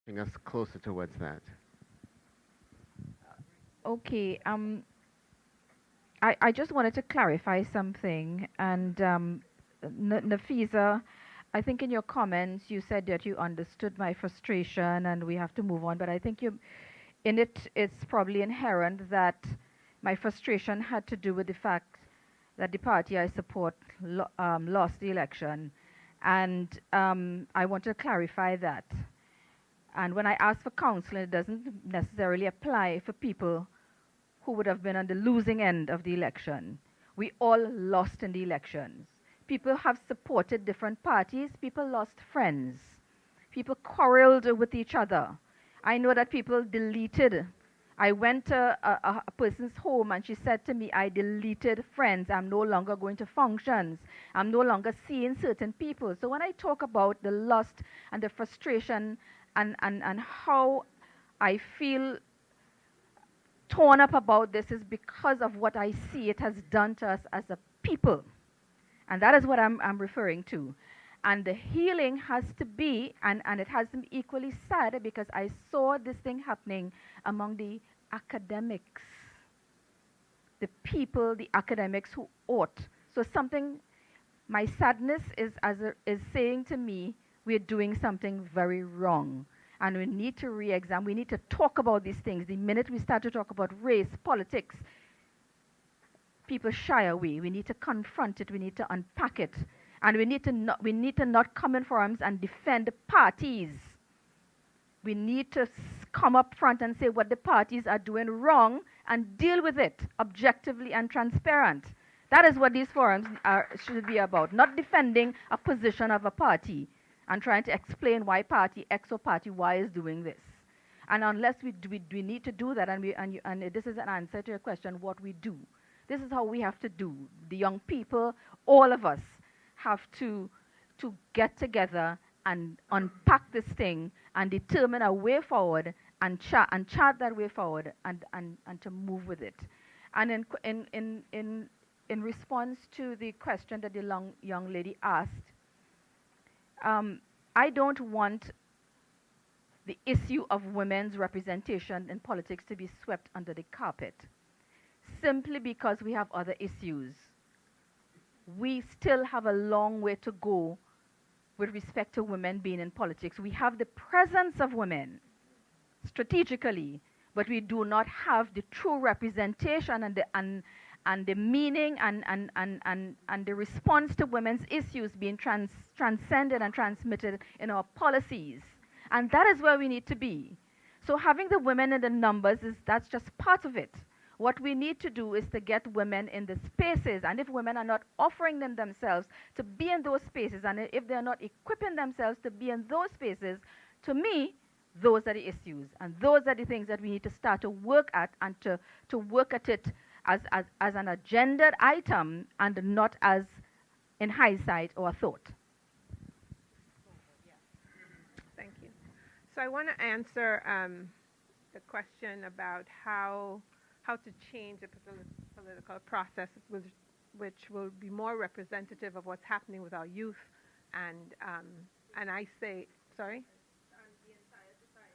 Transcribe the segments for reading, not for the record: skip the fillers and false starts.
Bring us closer towards that. Okay. I just wanted to clarify something. And Nafeesa, I think in your comments you said that you understood my frustration and we have to move on. But I think in it, it's probably inherent that my frustration had to do with the fact that the party I support lost the election. And I want to clarify that. And when I ask for counseling, it doesn't necessarily apply for people who would have been on the losing end of the election. We all lost in the elections. People have supported different parties. People lost friends. People quarreled with each other. I know that people deleted. I went to a person's home and she said to me, I deleted friends. I'm no longer going to functions. I'm no longer seeing certain people. So when I talk about the lust and the frustration and how I feel torn up about this is because of what I see it has done to us as a people. And that is what I'm referring to. And the healing has to be, and it has to be equally sad because I saw this thing happening among the academics, the people, the academics who ought. So something, my sadness is saying to me, we're doing something very wrong. And we need to re-examine, we need to talk about these things. The minute we start to talk about race, politics, people shy away. We need to confront it, we need to unpack it. And we need to not come in forums and defend parties. We need to come up front and say what the parties are doing wrong and deal with it objectively and transparent. That is what these forums should be about, not defending a position of a party and trying to explain why party X or party Y is doing this. And unless we need to do that, and this is an answer to your question, what we do. This is how we have to do. The young people, all of us, have to get together and unpack this thing and determine a way forward and chart that way forward and to move with it. And in response to the question that the young lady asked, I don't want the issue of women's representation in politics to be swept under the carpet simply because we have other issues. We still have a long way to go with respect to women being in politics. We have the presence of women strategically, but we do not have the true representation and the meaning and the response to women's issues being transcended and transmitted in our policies. And that is where we need to be. So having the women in the numbers that's just part of it. What we need to do is to get women in the spaces, and if women are not offering themselves to be in those spaces, and if they're not equipping themselves to be in those spaces, to me, those are the issues, and those are the things that we need to start to work at, and to work at it as an agendaed item and not as in hindsight or thought. Thank you. So I want to answer the question about how to change the political process which will be more representative of what's happening with our youth and I say, sorry?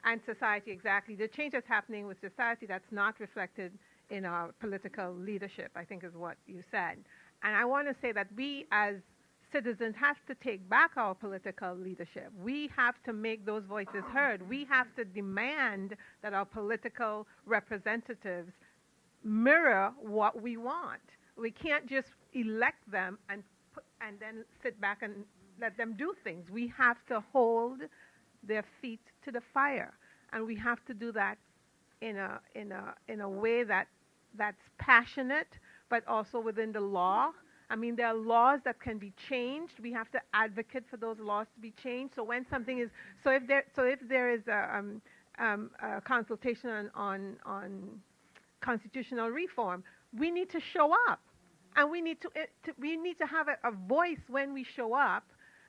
And society, exactly. The change that's happening with society that's not reflected in our political leadership, I think is what you said. And I want to say that we as citizens have to take back our political leadership. We have to make those voices heard. We have to demand that our political representatives mirror what we want. We can't just elect them and then sit back and let them do things. We have to hold their feet to the fire, and we have to do that in a way that's passionate, but also within the law. I mean, there are laws that can be changed. We have to advocate for those laws to be changed. So when something is, so if there is a consultation on constitutional reform, we need to show up, and we need to have a voice when we show up.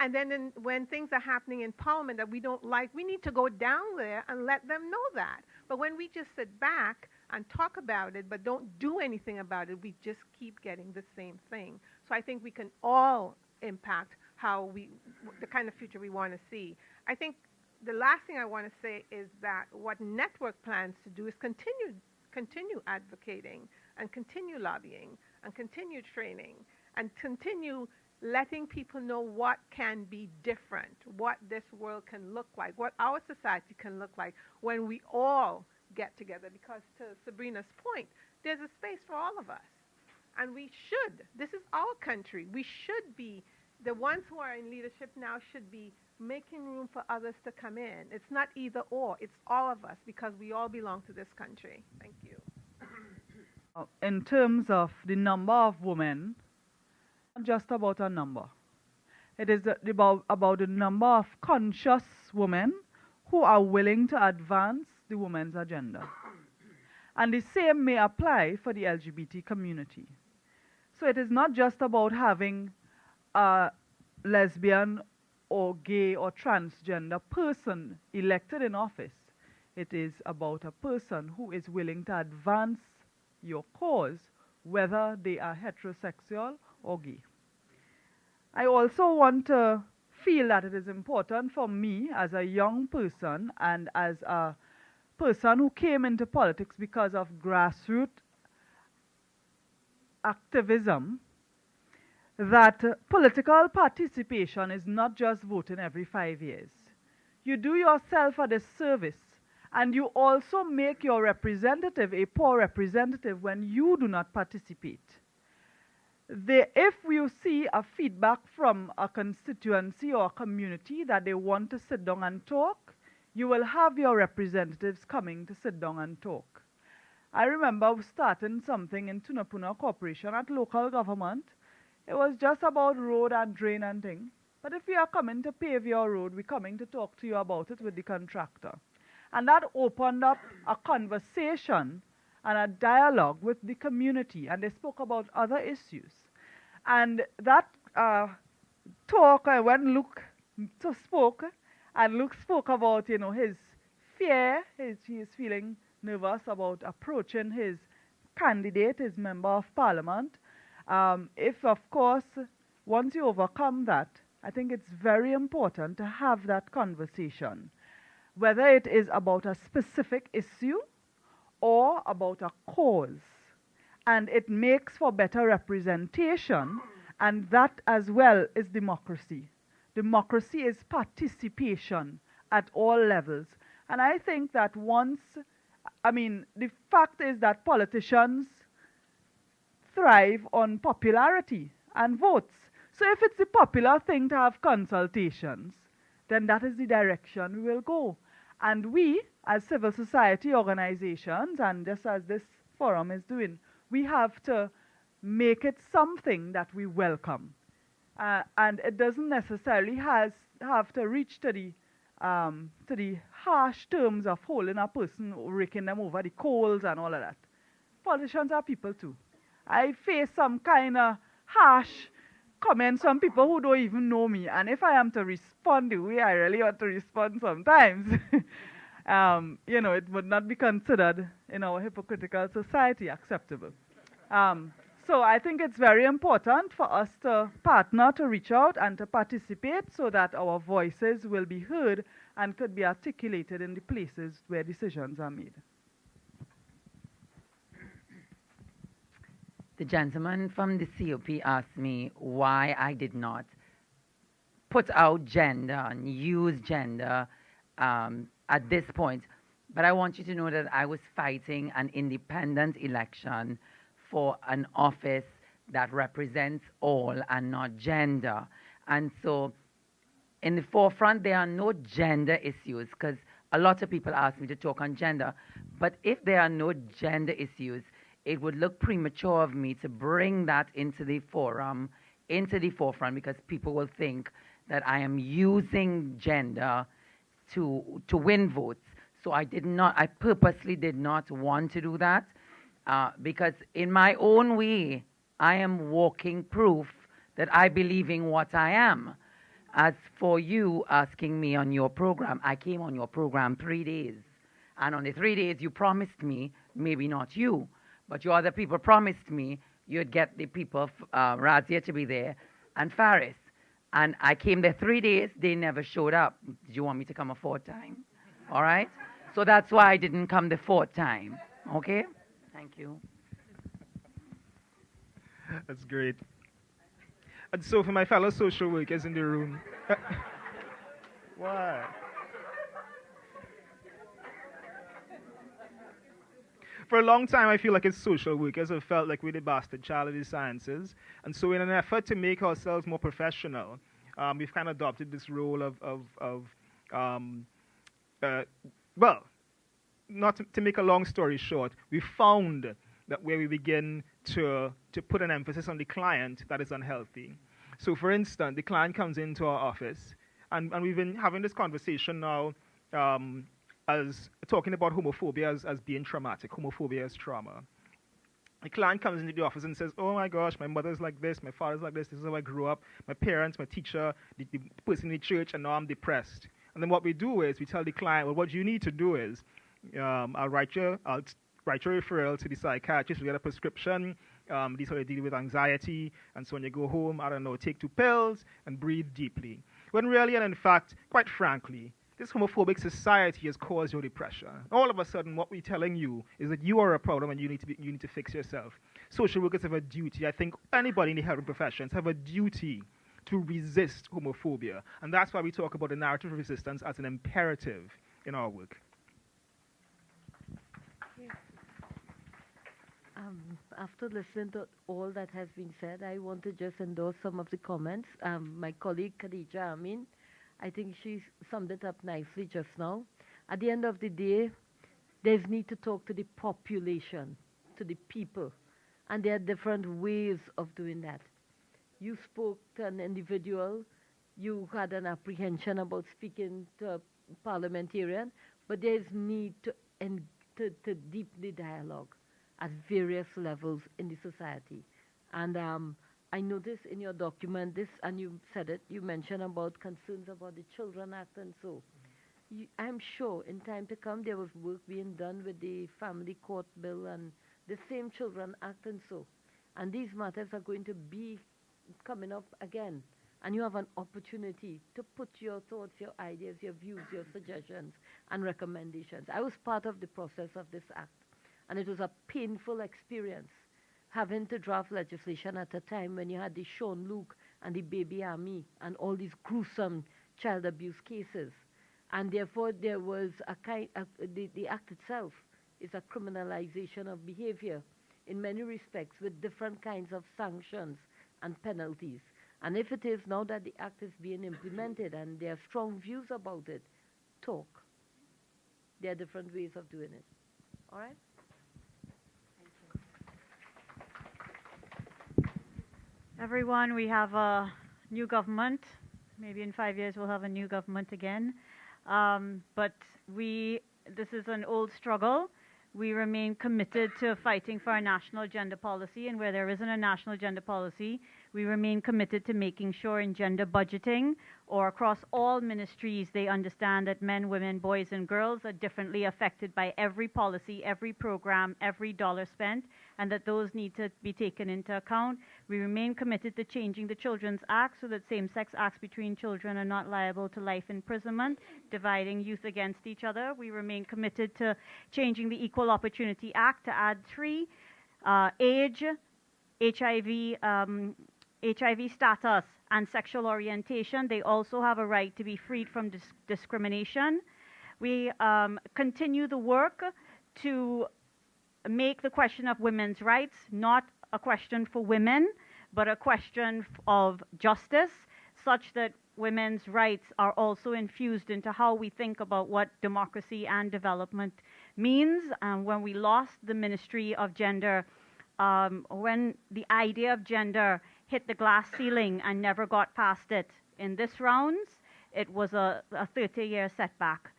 And then when things are happening in Parliament that we don't like, we need to go down there and let them know that. But when we just sit back and talk about it but don't do anything about it, we just keep getting the same thing. So I think we can all impact the kind of future we want to see. I think the last thing I want to say is that what Network plans to do is continue advocating and continue lobbying and continue training and continue letting people know what can be different, what this world can look like, what our society can look like when we all get together. Because to Sabrina's point, there's a space for all of us. And we should. This is our country. We should be, the ones who are in leadership now should be making room for others to come in. It's not either or. It's all of us because we all belong to this country. Thank you. In terms of the number of women, not just about a number. It is about the number of conscious women who are willing to advance the women's agenda. And the same may apply for the LGBT community. So it is not just about having a lesbian or gay or transgender person elected in office. It is about a person who is willing to advance your cause, whether they are heterosexual or gay. I also want to feel that it is important for me as a young person and as a person who came into politics because of grassroots activism, that political participation is not just voting every 5 years. You do yourself a disservice, and you also make your representative a poor representative when you do not participate. If you see a feedback from a constituency or a community that they want to sit down and talk, you will have your representatives coming to sit down and talk. I remember starting something in Tunapuna Corporation at local government. It was just about road and drain and thing. But if you are coming to pave your road, we're coming to talk to you about it with the contractor. And that opened up a conversation and a dialogue with the community, and they spoke about other issues. And that talk, when Luke spoke, and Luke spoke about, his fear, he is feeling nervous about approaching his candidate, his member of parliament. If, of course, once you overcome that, I think it's very important to have that conversation, whether it is about a specific issue or about a cause. And it makes for better representation, and that as well is democracy. Democracy is participation at all levels. And I think that the fact is that politicians thrive on popularity and votes. So if it's the popular thing to have consultations, then that is the direction we will go. And we, as civil society organizations, and just as this forum is doing, we have to make it something that we welcome. And it doesn't necessarily have to reach to the harsh terms of holding a person, raking them over the coals and all of that. Politicians are people too. I face some kind of harsh comments from people who don't even know me, and if I am to respond the way I really want to respond sometimes, it would not be considered in our hypocritical society acceptable. So I think it's very important for us to partner, to reach out and to participate so that our voices will be heard and could be articulated in the places where decisions are made. The gentleman from the COP asked me why I did not put out gender and use gender at this point. But I want you to know that I was fighting an independent election for an office that represents all and not gender. And so in the forefront, there are no gender issues, because a lot of people ask me to talk on gender. But if there are no gender issues, it would look premature of me to bring that into the forum, into the forefront, because people will think that I am using gender to win votes. So I purposely did not want to do that, because in my own way, I am walking proof that I believe in what I am. As for you asking me on your program, I came on your program 3 days. And on the 3 days, you promised me, maybe not you, but your other people promised me you'd get the people, Razia to be there, and Faris. And I came there 3 days. They never showed up. Did you want me to come a fourth time? All right? So that's why I didn't come the fourth time. Okay? Thank you. That's great. And so for my fellow social workers in the room. What? For a long time, I feel like as social workers have felt like we're the bastard child of the sciences. And so in an effort to make ourselves more professional, we've kind of adopted this role well, not to make a long story short, we found that where we begin to put an emphasis on the client, that is unhealthy. So for instance, the client comes into our office, and we've been having this conversation now as talking about homophobia as being traumatic, homophobia as trauma. The client comes into the office and says, oh my gosh, my mother's like this, my father's like this is how I grew up, my parents, my teacher, the person in the church, and now I'm depressed. And then what we do is we tell the client, well, what you need to do is I'll write your referral to the psychiatrist, we get a prescription, these are to deal with anxiety, and so when you go home, I don't know, take 2 pills and breathe deeply. When really, and in fact, quite frankly, this homophobic society has caused your depression. All of a sudden, what we're telling you is that you are a problem and you need to fix yourself. Social workers have a duty. I think anybody in the helping professions have a duty to resist homophobia. And that's why we talk about the narrative of resistance as an imperative in our work. After listening to all that has been said, I want to just endorse some of the comments. My colleague Khadijah, Ameen, I think she summed it up nicely just now. At the end of the day, there's need to talk to the population, to the people, and there are different ways of doing that. You spoke to an individual, you had an apprehension about speaking to a parliamentarian, but there's need to deepen the dialogue at various levels in the society. And I noticed in your document this, and you said it, you mentioned about concerns about the Children Act and so. I'm sure in time to come there was work being done with the Family Court Bill and the same Children Act and so. And these matters are going to be coming up again. And you have an opportunity to put your thoughts, your ideas, your views, your suggestions, and recommendations. I was part of the process of this act, and it was a painful experience having to draft legislation at a time when you had the Sean Luke and the baby army and all these gruesome child abuse cases. And therefore there was the act itself is a criminalization of behavior in many respects with different kinds of sanctions and penalties. And if it is now that the act is being implemented and there are strong views about it, talk. There are different ways of doing it. All right? Everyone, we have a new government. Maybe in 5 years we'll have a new government again. But this is an old struggle. We remain committed to fighting for a national gender policy, and where there isn't a national gender policy, we remain committed to making sure in gender budgeting or across all ministries they understand that men, women, boys, and girls are differently affected by every policy, every program, every dollar spent, and that those need to be taken into account. We remain committed to changing the Children's Act so that same-sex acts between children are not liable to life imprisonment, dividing youth against each other. We remain committed to changing the Equal Opportunity Act to add 3, age, HIV status, and sexual orientation. They also have a right to be freed from discrimination. We continue the work to make the question of women's rights not a question for women, but a question of justice, such that women's rights are also infused into how we think about what democracy and development means. And when we lost the Ministry of Gender, when the idea of gender hit the glass ceiling and never got past it in this rounds, it was a 30-year setback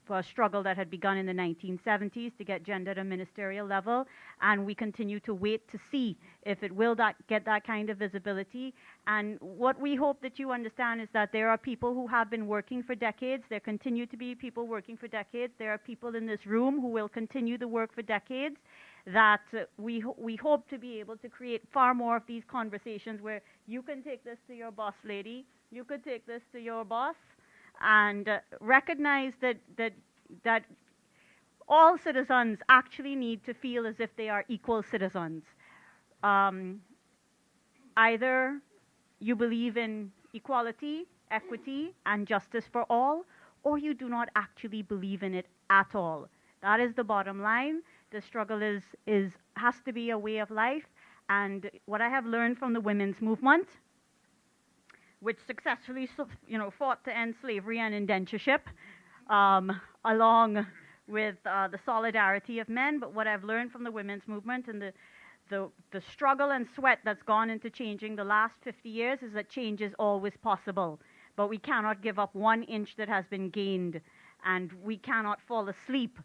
for a struggle that had begun in the 1970s to get gender at a ministerial level, and we continue to wait to see if it will get that kind of visibility. And what we hope that you understand is that there are people who have been working for decades. There continue to be people working for decades. There are people in this room who will continue the work for decades. that we hope to be able to create far more of these conversations where you can take this to your boss lady, you could take this to your boss, and recognize that all citizens actually need to feel as if they are equal citizens. Either you believe in equality, equity, and justice for all, or you do not actually believe in it at all. That is the bottom line. The struggle has to be a way of life. And what I have learned from the women's movement, which successfully fought to end slavery and indentureship, along with the solidarity of men, but what I've learned from the women's movement and the struggle and sweat that's gone into changing the last 50 years is that change is always possible. But we cannot give up 1 inch that has been gained, and we cannot fall asleep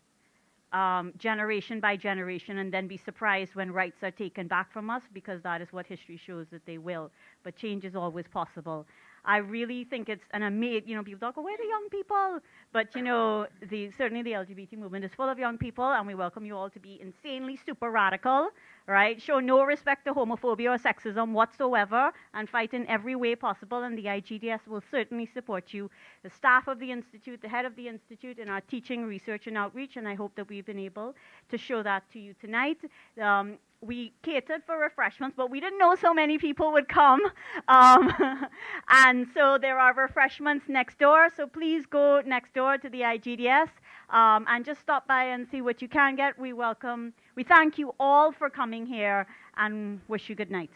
generation by generation and then be surprised when rights are taken back from us, because that is what history shows that they will. But change is always possible. I really think it's an amazing, people talk, where are the young people? But, certainly the LGBT movement is full of young people, and we welcome you all to be insanely super radical, right? Show no respect to homophobia or sexism whatsoever, and fight in every way possible, and the IGDS will certainly support you. The staff of the Institute, the head of the Institute, in our teaching, research, and outreach, and I hope that we've been able to show that to you tonight. We catered for refreshments, but we didn't know so many people would come. And so there are refreshments next door. So please go next door to the IGDS and just stop by and see what you can get. We thank you all for coming here and wish you good night.